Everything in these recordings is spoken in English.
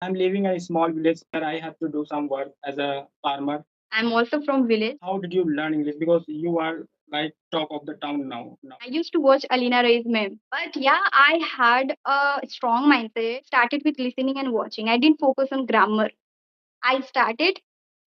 I'm living in a small village where I have to do some work as a farmer. I'm also from village. How did you learn English? Because you are like top of the town now. I used to watch Alina Ray's meme. But yeah, I had a strong mindset. Started with listening and watching. I didn't focus on grammar. I started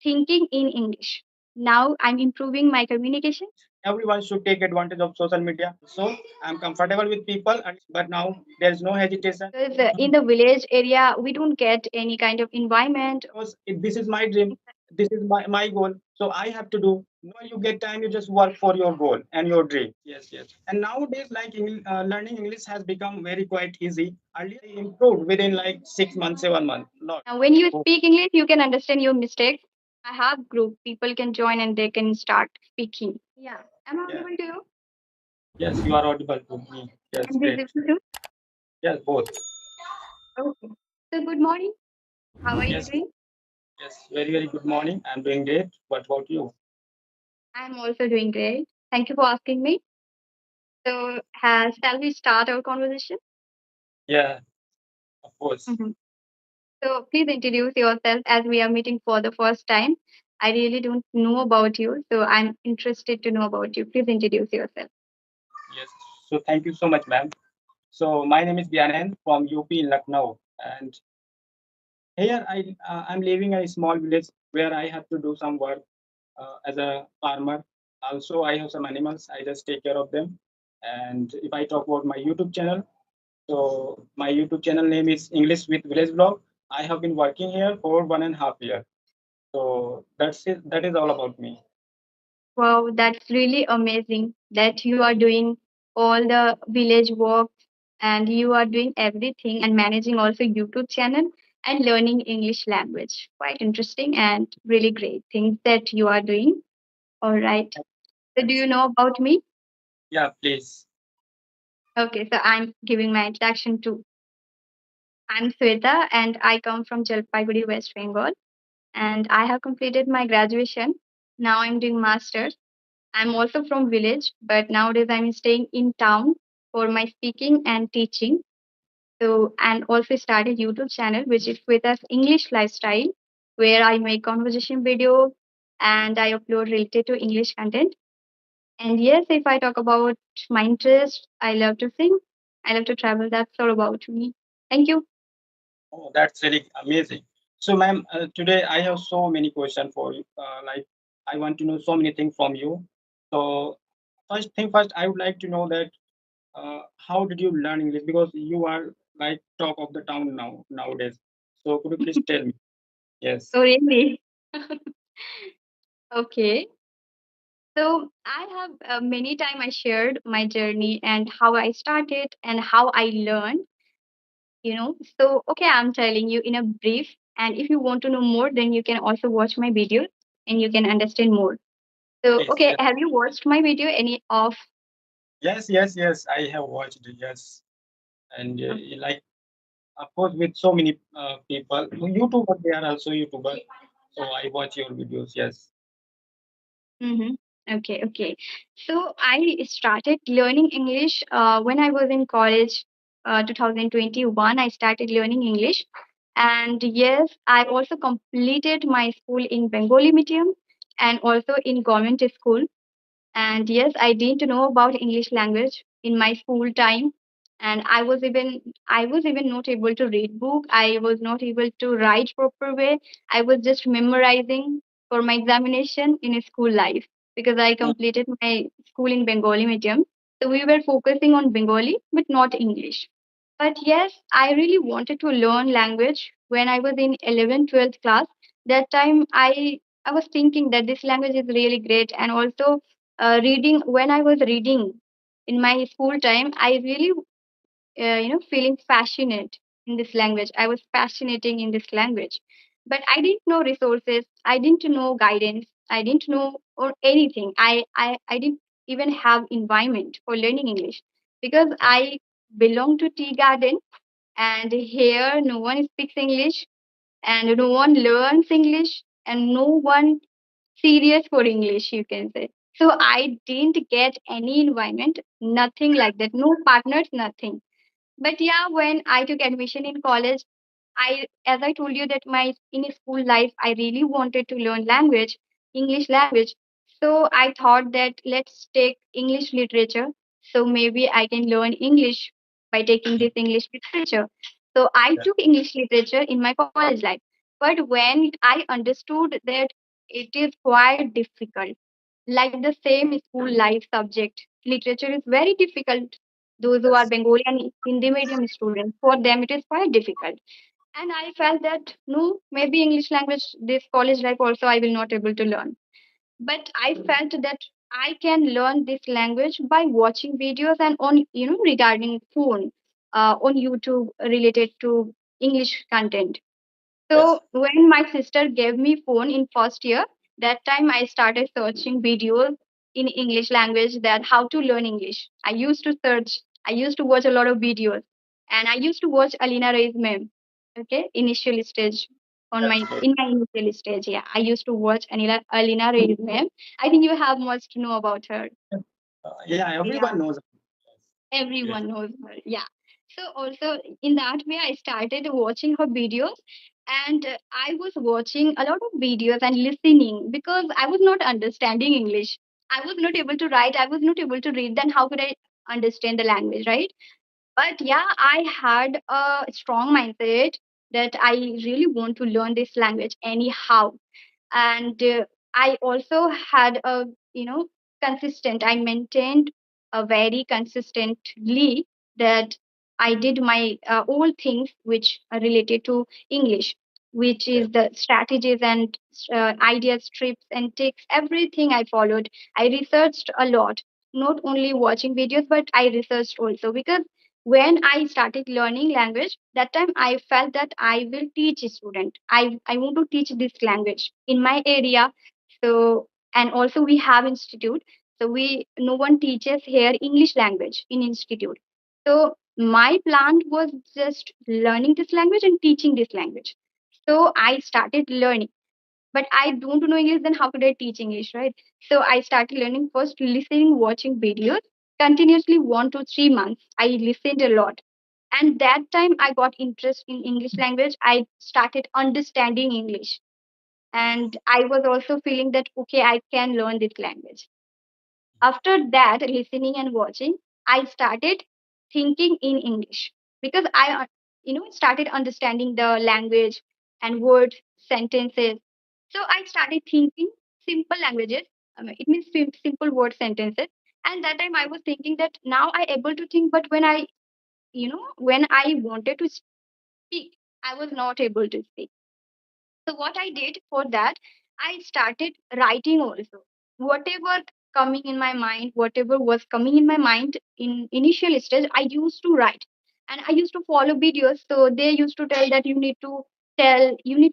thinking in English. Now I'm improving my communication. Everyone should take advantage of social media. So I'm comfortable with people, but now there's no hesitation. Because in the village area, we don't get any kind of environment. Because this is my dream, this is my goal, so I have to do. No, you get time, you just work for your goal and your dream. Yes. And nowadays, like learning English has become very quite easy. Earlier I improved within like 6 months, 7 months, lot. Now, when you speak English, you can understand your mistakes. I have group. People can join and they can start speaking. Yeah. Am I Yeah. audible to you? Yes, you are audible to me. Yes, I'm great. visible too. Yes, both. Okay. So good morning. How are you Yes, doing? very good morning. I'm doing great. What about you? I'm also doing great. Thank you for asking me. So, shall we start our conversation? Yeah, of course. Mhm. So, please introduce yourself as we are meeting for the first time. I really don't know about you, so I'm interested to know about you. Please introduce yourself. Yes. So thank you so much, ma'am. So my name is Gyanan from UP in Lucknow, and here I'm living in a small village where I have to do some work as a farmer. Also, I have some animals. I just take care of them. And if I talk about my YouTube channel, so my YouTube channel name is English with Village Vlog. I have been working here for 1.5 years. So that's it. That is all about me. Wow, that's really amazing that you are doing all the village work and you are doing everything and managing also YouTube channel and learning English language. Quite interesting and really great things that you are doing. All right. So do Thanks. you know about me? Yeah, please. Okay, so I'm giving my introduction to I'm Sweta and I come from Jalpaiguri, West Bengal and I have completed my graduation. Now I'm doing masters. I'm also from village, but nowadays I'm staying in town for my speaking and teaching. So and also started YouTube channel which is with us English lifestyle, where I make conversation video and I upload related to English content. And yes, if I talk about my interest, I love to sing, I love to travel. That's all about me. Thank you. Oh, that's really amazing. So, ma'am, today I have so many questions for you. Like, I want to know so many things from you. So, first, I would like to know that how did you learn English? Because you are like talk of the town nowadays. So, could you please tell me? Yes. Oh, really? Okay. So I have many time I shared my journey and how I started and how I learned, So okay, I'm telling you in a brief. And if you want to know more, then you can also watch my video and you can understand more. So Please. okay, Yes. have you watched my video? Any of Yes. I have watched. Yes, and like of course with so many people, YouTubers. They are also YouTubers. So I watch your videos. Yes. mm-hmm. Okay. So I started learning English when I was in college, 2021. I started learning English, and yes, I also completed my school in Bengali medium and also in government school. And yes, I didn't know about English language in my school time, and I was even not able to read book. I was not able to write proper way. I was just memorizing for my examination in a school life, because I completed my school in Bengali medium. So we were focusing on Bengali but not English. But yes, I really wanted to learn language when I was in 11th, 12th class. That time I was thinking that this language is really great. And also reading, when I was reading in my school time, I really, feeling passionate in this language. I was fascinating in this language. But I didn't know resources. I didn't know guidance. I didn't know or anything. I didn't even have environment for learning English, because I belong to tea garden, and here no one speaks English and no one learns English and no one serious for English, you can say. So I didn't get any environment, nothing like that, no partners, nothing. But yeah, when I took admission in college, as I told you that my in school life, I really wanted to learn language, English language. So I thought that let's take English literature. So maybe I can learn English by taking this English literature. So I Yeah. took English literature in my college life. But when I understood that it is quite difficult, like the same school life subject, literature is very difficult. Those who are Yes. Bengali and Hindi medium students, for them it is quite difficult. And I felt that no, maybe English language, this college life also I will not able to learn. But I felt that I can learn this language by watching videos and on regarding phone, on YouTube related to English content. Yes. So when my sister gave me phone in first year, that time I started searching videos in English language, that how to learn English. I used to search, I used to watch a lot of videos, and I used to watch Alina Ray's meme. Okay, initial stage on That's my great. in my initial stage, yeah, I used to watch Alina Ray's meme. I think you have much to know about her. Yeah, Yeah, everyone knows. Yes. everyone knows her. Yeah. So also in that way, I started watching her videos, and I was watching a lot of videos and listening because I was not understanding English. I was not able to write. I was not able to read. Then how could I understand the language, right? But yeah, I had a strong mindset that I really want to learn this language anyhow. And I also had a consistent, I maintained a very consistently that I did my all things which are related to English, which Yes. is the strategies and ideas, trips and tricks, everything I followed. I researched a lot, not only watching videos but I researched also, because when I started learning language, that time I felt that I will teach a student. I want to teach this language in my area. So, and also we have institute. So we no one teaches here English language in institute. So my plan was just learning this language and teaching this language. So I started learning, but I don't know English, then how could I teach English, right? So I started learning first listening, watching videos continuously 1 to 3 months. I listened a lot. And that time I got interest in English language. I started understanding English. And I was also feeling that, okay, I can learn this language. After that, listening and watching, I started thinking in English because I started understanding the language and words, sentences. So I started thinking simple languages. It means simple word sentences. And that time I was thinking that now I able to think, but when I wanted to speak, I was not able to speak. So what I did for that, I started writing also. Whatever coming in my mind, whatever was coming in my mind in initial stage, I used to write. And I used to follow videos. So they used to tell that you need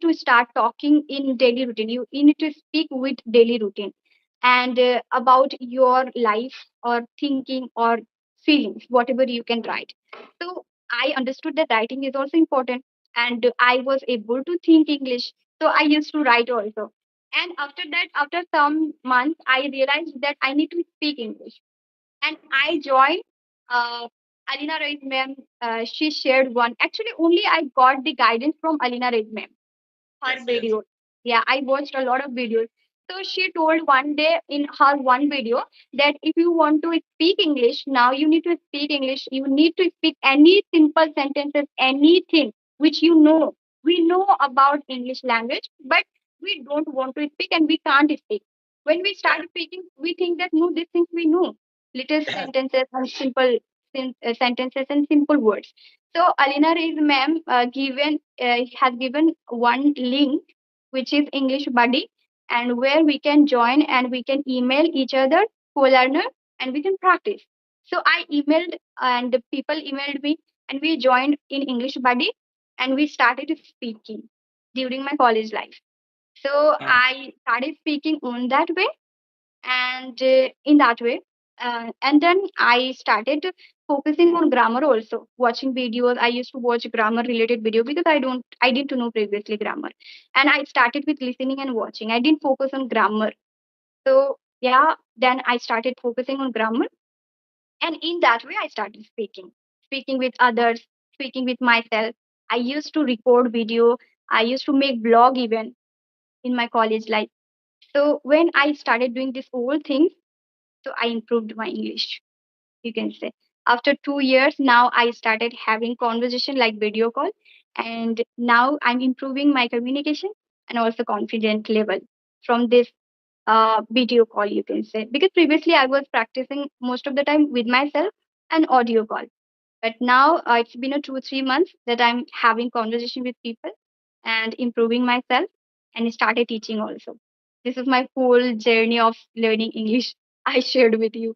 to start talking in daily routine. You need to speak with daily routine and about your life or thinking or feelings, whatever you can write. So I understood that writing is also important, and I was able to think English, so I used to write also. And after that, after some months, I realized that I need to speak English. And I joined Alina Reid ma'am. She shared one. Actually, only I got the guidance from Alina Reid ma'am, her Yes. Yes. videos. Yeah, I watched a lot of videos. So she told one day in her one video that if you want to speak English, now you need to speak English. You need to speak any simple sentences, anything which you know. We know about English language, but we don't want to speak and we can't speak. When we Yeah. start speaking, we think that no, these things we know. Little sentences and simple sentences and simple words. So Alina Ray's ma'am has given one link which is English Buddy, and where we can join and we can email each other co-learner and we can practice. So I emailed and the people emailed me and we joined in English Buddy and we started speaking during my college life. So Mm. I started speaking on that way and in that way, and then I started focusing on grammar also, watching videos. I used to watch grammar related video because I didn't know previously grammar, and I started with listening and watching. I didn't focus on grammar. So yeah, then I started focusing on grammar, and in that way I started speaking with others, speaking with myself. I used to record video. I used to make blog even in my college life. So when I started doing this whole thing, so I improved my English, you can say. After 2 years, now I started having conversation like video call, and now I'm improving my communication and also confident level from this video call, you can say. Because previously I was practicing most of the time with myself and audio call, but now it's been a 2 3 months that I'm having conversation with people and improving myself and started teaching also. This is my whole journey of learning English I shared with you.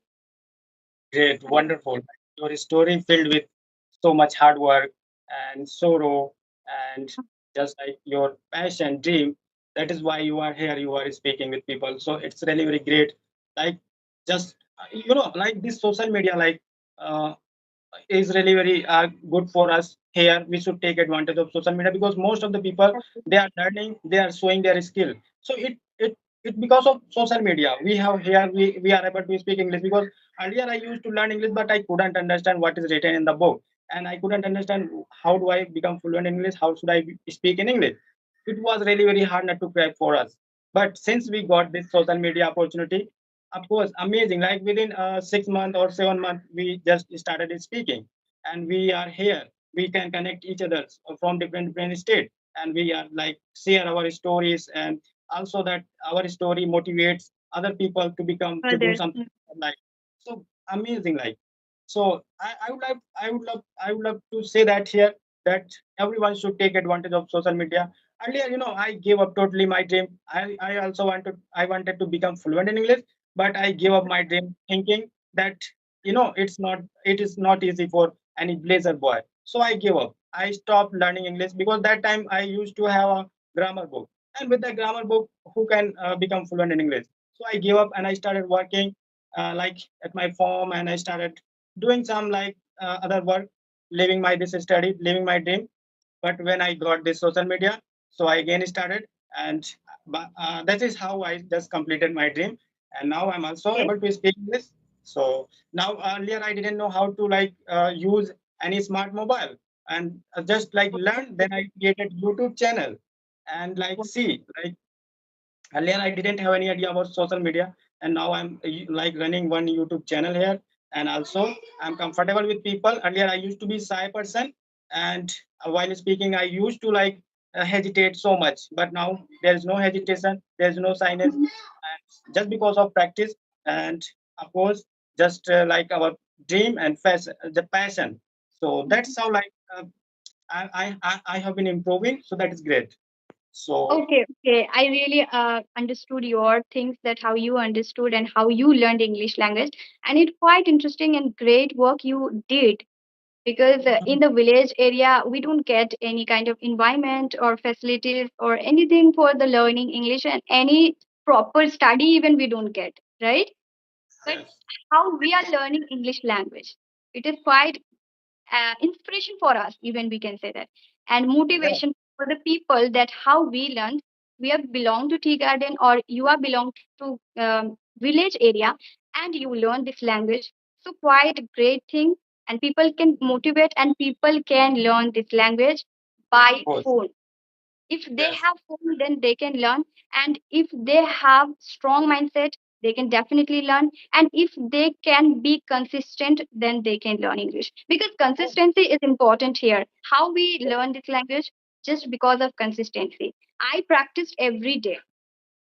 Great, wonderful. Your story filled with so much hard work and sorrow and just like your passion, dream. That is why you are here. You are speaking with people. So it's really very great. Like just like this social media, like uh, is really very good for us here. We should take advantage of social media because most of the people they are learning, they are showing their skill. So it because of social media we have here we are able to speak English because earlier I used to learn English but I couldn't understand what is written in the book and I couldn't understand how do I become fluent in English, how should I speak in English. It was really very hard not to crack for us. But since we got this social media opportunity, of course, amazing. Like within 6 months or 7 months, we just started speaking, and we are here. We can connect each other from different states, and we are like share our stories, and also that our story motivates other people to become to do Others. something like so amazing. Like so, I would love to say that here that everyone should take advantage of social media. Earlier, I gave up totally my dream. I wanted to become fluent in English, but I gave up my dream thinking that it is not easy for any blazer boy. So I gave up. I stopped learning English because that time I used to have a grammar book, and with the grammar book, who can become fluent in English? So I gave up and I started working like at my farm, and I started doing some like other work, living my this study, living my dream. But when I got this social media, so I again started, and that is how I just completed my dream, and now I'm also Okay. able to speak English. So now earlier I didn't know how to like use any smart mobile, and just like learn. Then I created YouTube channel, and like see like earlier I didn't have any idea about social media, and now I'm like running one YouTube channel here, and also I'm comfortable with people. Earlier I used to be shy person, and while speaking I used to like hesitate so much, but now there is no hesitation, there is no shyness, Mhm. and just because of practice, and of course just like our dream and the passion. So that's how like I have been improving, so that is great. So Okay, okay. I really understood your things, that how you understood and how you learned English language, and it's quite interesting and great work you did. Because in the village area we don't get any kind of environment or facilities or anything for the learning English, and any proper study even we don't get, right? But yes. how we are learning English language, it is quite inspiration for us, even we can say that, and Yeah. motivation for the people, that how we learned. We have belonged to tea garden, or you are belong to village area, and you learn this language. So quite a great thing, and people can motivate and people can learn this language Of by course. phone. If they Yes. have phone, then they can learn, and if they have strong mindset, they can definitely learn, and if they can be consistent, then they can learn English, because consistency is important here. How we learn this language? Just because of consistency. I practiced every day.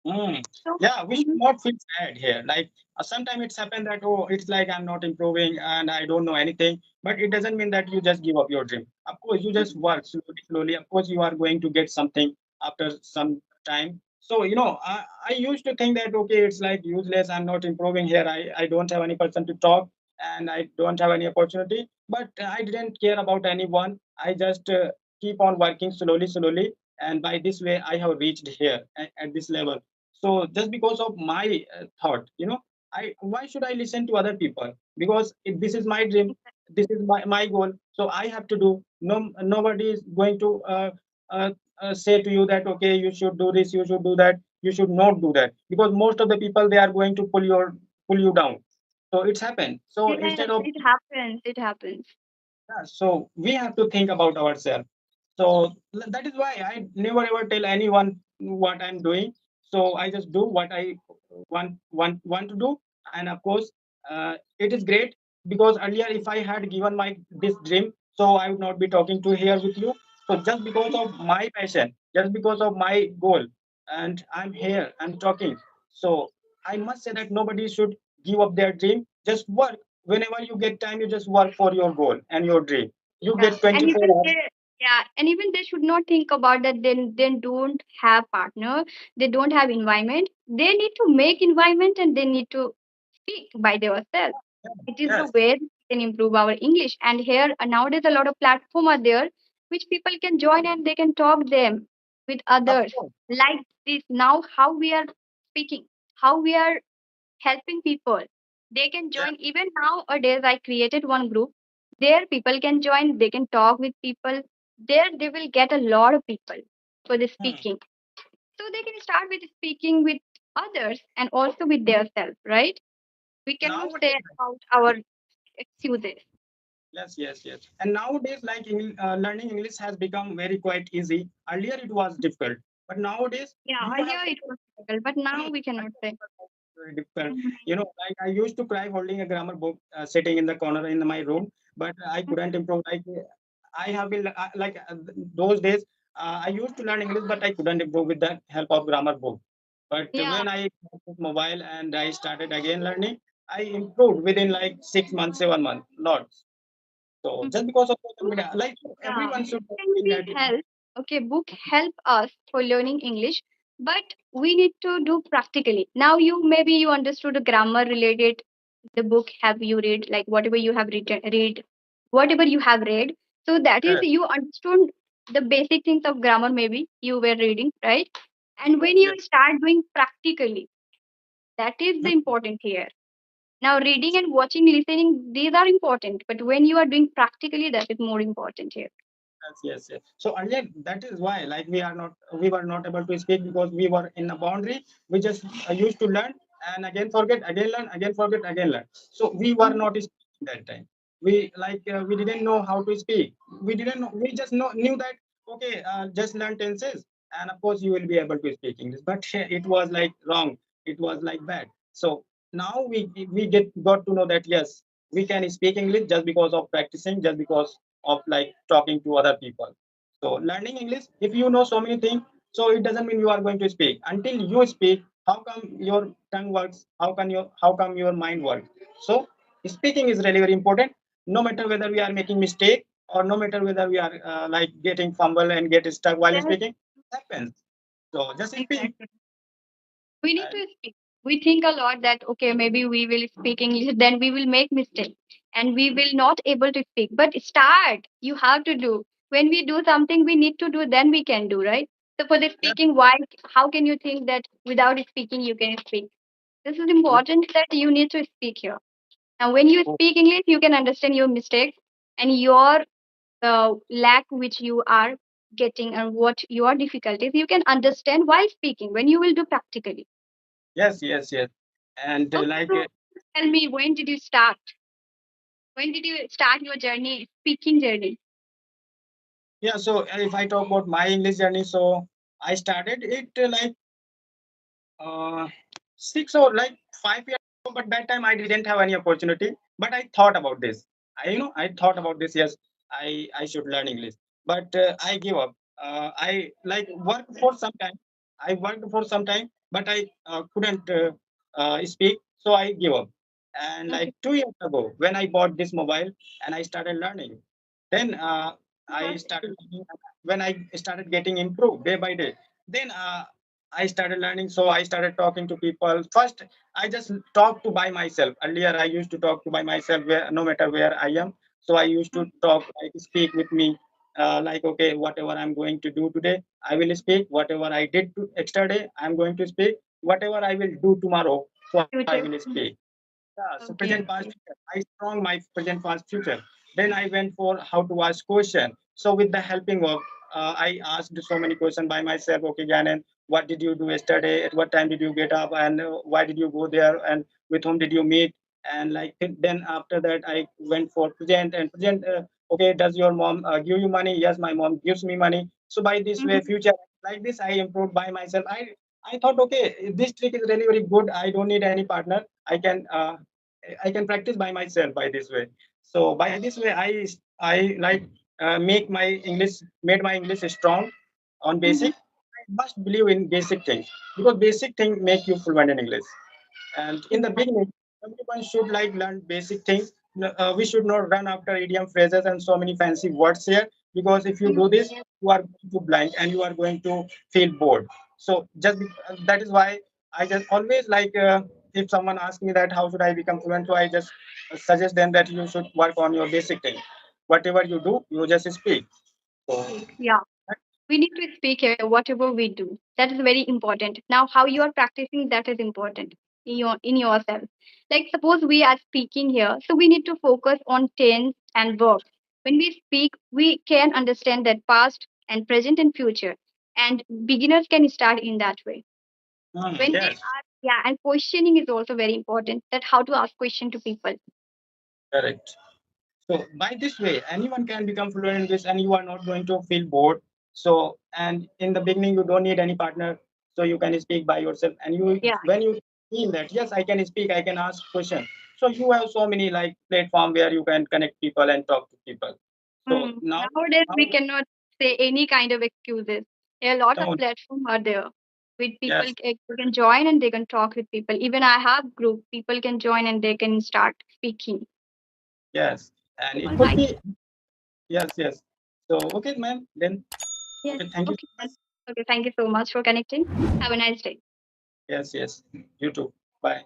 Mm. So Yeah, we should mhm, not feel sad here. Like sometimes it's happened that oh, it's like I'm not improving and I don't know anything. But it doesn't mean that you just give up your dream. Of course, you just work slowly, slowly. Of course, you are going to get something after some time. So I used to think that okay, it's like useless. I'm not improving here. I don't have any person to talk, and I don't have any opportunity. But I didn't care about anyone. I just keep on working slowly, slowly, and by this way I have reached here at this level. So just because of my thought, I why should I listen to other people? Because if this is my dream, this is my goal, so I have to do. Nobody is going to uh, say to you that okay, you should do this, you should do that, you should not do that, because most of the people they are going to pull you down. So it's happened. So yes, instead of it happens, it happens. yeah, so we have to think about ourselves. So that is why I never ever tell anyone what I'm doing. So I just do what I want to do, and of course, it is great because earlier if I had given my this dream, so I would not be talking to here with you. So just because of my passion, just because of my goal, and I'm here, I'm talking. So I must say that nobody should give up their dream. Just work whenever you get time. You just work for your goal and your dream. You Yeah, get and 24 even hours. they, yeah, and even they should not think about that. They don't have partner, they don't have environment. They need to make environment and they need to speak by themselves. It is the Yes, way we can improve our English. And here nowadays a lot of platform are there which people can join and they can talk them with of others. course. Like this now, how we are speaking, how we are helping people. They can Yeah. join. Even nowadays, I created one group. There, people can join. They can talk with people. There, they will get a lot of people for the Hmm. speaking. So they can start with speaking with others and also with themselves, right? We cannot say Nowadays, about our excuses. yes, yes, yes. And nowadays, like learning English has become very quite easy. Earlier, it was difficult, but nowadays, Yeah, you have earlier it was difficult, but now we cannot say. very difficult. Mhm. Like I used to cry holding a grammar book, sitting in the corner in my room, but I couldn't improve. I have been those days. I used to learn English, but I couldn't improve with the help of grammar book. But Yeah. when I got mobile and I started again learning, I improved within like 6 months, 7 months, lots. So just because of social Book, media, like yeah, everyone book should can think be that. help. Okay, book help us for learning English, but we need to do practically. Now you maybe you understood the grammar related the book have you read like whatever you have written read whatever you have read. So that is Yes, you understood the basic things of grammar maybe you were reading, right? And when yes, you yes. start doing practically, that is the important here. Now reading and watching, listening, these are important, but when you are doing practically, that is more important here. Yes, yes, yes. So earlier, that is why, like, we were not able to speak because we were in a boundary. We just used to learn and again forget, again learn, again forget, again learn. So we were Mhm. not speaking that time. We didn't know how to speak. We didn't know. We just knew that okay, just learn tenses, and of course you will be able to speak English. But it was like wrong. It was like bad. So now we got to know that yes, we can speak English just because of practicing, just because of like talking to other people. So learning English, if you know so many things, so it doesn't mean you are going to speak. Until you speak, how come your tongue works? How come your mind works? So speaking is really very important. No matter whether we are making mistake or no matter whether we are like getting fumble and get stuck while Yes, speaking, it happens. So just speak. exactly. We need And to speak. We think a lot that okay, maybe we will speak English, then we will make mistake, and we will not able to speak. But start. You have to do. When we do something, we need to do. Then we can do right. So for the yes, speaking, why? How can you think that without speaking you can speak? This is we- important that you need to speak here. Now, when you oh, speak English, you can understand your mistakes and your lack which you are getting and what your difficulties you can understand while speaking when you will do practically. yes, yes, yes. And Okay, so tell me, when did you start? When did you start your journey, speaking journey? yeah. So if I talk about my English journey, so I started it uh, 6 or like 5 years ago, but that time I didn't have any opportunity. But I thought about this. I thought about this. Yes, I should learn English, but I give up. I like worked for some time. I worked for some time, but I couldn't speak, so I give up. And Okay. like 2 years ago, when I bought this mobile and I started learning, then I started learning. When I started getting improved day by day, then I started learning. So I started talking to people. First, I just talked to by myself. Earlier, I used to talk to by myself, no matter where I am. So I used to talk, like speak with me, like okay, whatever I'm going to do today, I will speak. Whatever I did to extra day, I'm going to speak. Whatever I will do tomorrow, so I will Future. speak. Yeah, so present, Okay. past, Okay. future. I strong my present, past, future. Then I went for how to ask question. So with the helping of, I asked so many questions by myself. Okay, Janan, what did you do yesterday? At what time did you get up? And why did you go there? And with whom did you meet? And like then after that, I went for present and present. Okay, does your mom give you money? Yes, my mom gives me money. So by this way, Mhm. future like this, I improved by myself. I thought, okay, this trick is really very good. I don't need any partner. I can practice by myself by this way. So by this way, I like make my English made my English strong on Mhm. basic. I must believe in basic things because basic thing make you fluent in English. And in the Yeah. beginning, everyone should like learn basic things. We should not run after idiom phrases and so many fancy words here, because if you Mhm. do this, you are going to blank and you are going to feel bored. So that is why I just always like if someone asks me that how should I become fluent, so I just suggest them that you should work on your basic thing. Whatever you do, you just speak. So Yeah. We need to speak here whatever we do. That is very important. Now, how you are practicing, that is important in yourself. Like suppose we are speaking here, so we need to focus on tense and verb. When we speak, we can understand that past and present and future, and beginners can start in that way. When they yes, ask, yeah, and questioning is also very important. That how to ask question to people. correct. So by this way, anyone can become fluent in this, and you are not going to feel bored. So, and in the beginning, you don't need any partner, so you can speak by yourself. And you, Yeah. when you feel that yes, I can speak, I can ask question. So you have so many like platform where you can connect people and talk to people. So Nowadays, now, we cannot say any kind of excuses. A lot of no, platforms are there with people yes, they can join and they can talk with people. Even I have group people can join and they can start speaking. yes, and it All could right. be yes, yes. So okay, ma'am. Then Yes. okay, thank you Okay. so much. Okay. Thank you so much for connecting. Have a nice day. Yes, yes. You too. Bye.